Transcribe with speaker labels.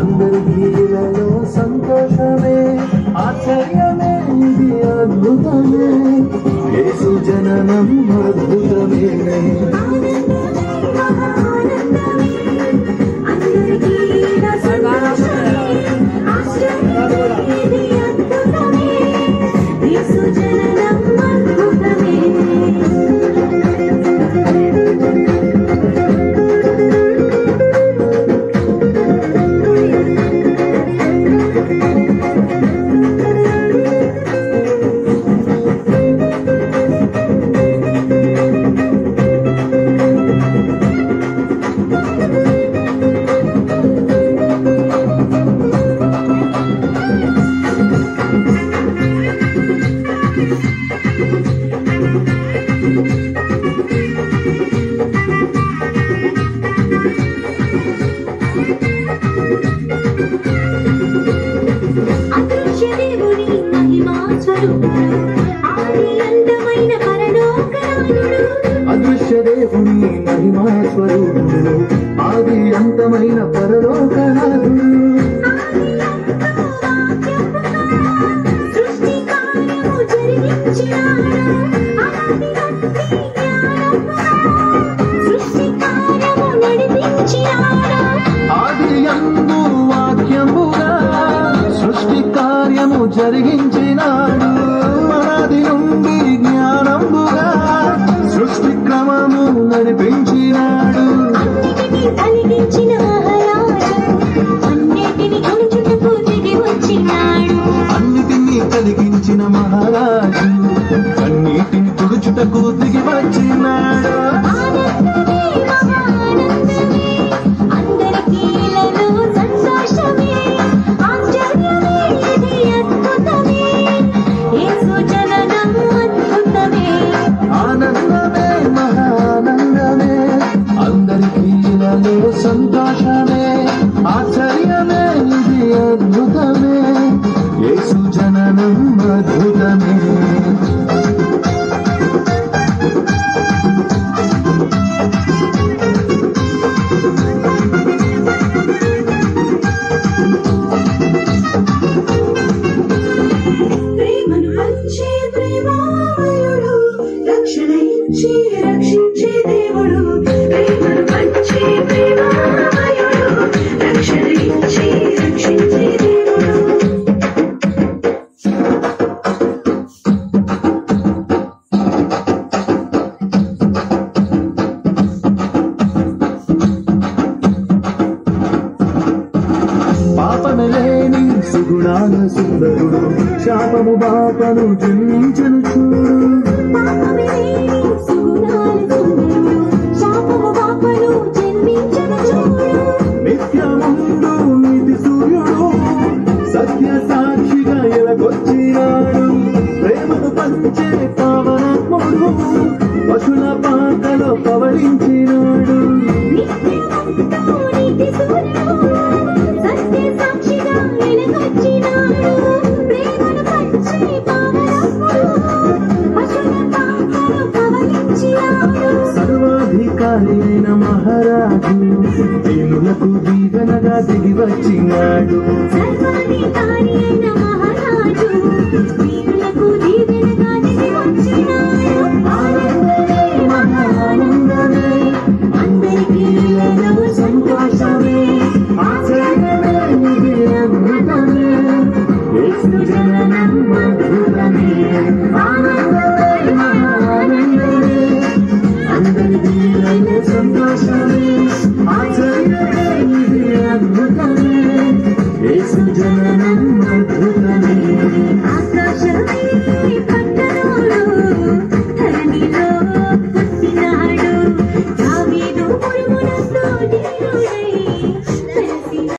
Speaker 1: అందరికీ ఇలాలో సంతోషమే ఆశ్చర్యమే ఇది అద్భుతమే యేసు జననం అద్భుతమే అదృశ్య దేవుని మహిమా స్వరూపుడు ఆది అంతమైన పరలోకనాథుడు ఆది యందు వాక్యముగా సృష్టి కార్యము జరిగించినాడు అనాది నుండి జ్ఞానముగా సృష్టి క్రమము నడిపించినాడు అన్నిటినీ కలిగించిన మహారాజు కన్నీటిని తుడుచుటకు దిగి వచ్చినాడు ఆనందమే మహానందమే అందరికీ ఇలాలో సంతోషమే ఆశ్చర్యమే ఇది అద్భుతమే యేసు జననం అద్భుతమే
Speaker 2: రక్షించే దేవుడు ప్రేమను పంచే ప్రేమామయుడు రక్షణ ఇచ్చి రక్షించే దేవుడు
Speaker 1: పాపము లేని సుగుణాల సుందరుడు శాపము బాపను జన్మించను చూడు నిత్యముందు నీతి సూర్యుడు సత్య సాక్షిగా ఎలగొచ్చినాడు ప్రేమను పంచే పావనాత్ముడు పశుల పాకలో పవళించినాడు సర్వాధికారి అయిన మహారాజు దీనులకు దీవెనగా దిగి వచ్చినాడు మహానందమే అందరికీ సంతోషమే ఆశ్చర్యమే ఇది అద్భుతమే యేసు జననం అద్భుతమే ఆనందమే మహానందమే అందరికీ సంతోషమే ఆశ్చర్యమే ఇది అద్భుతమే యేసు జననం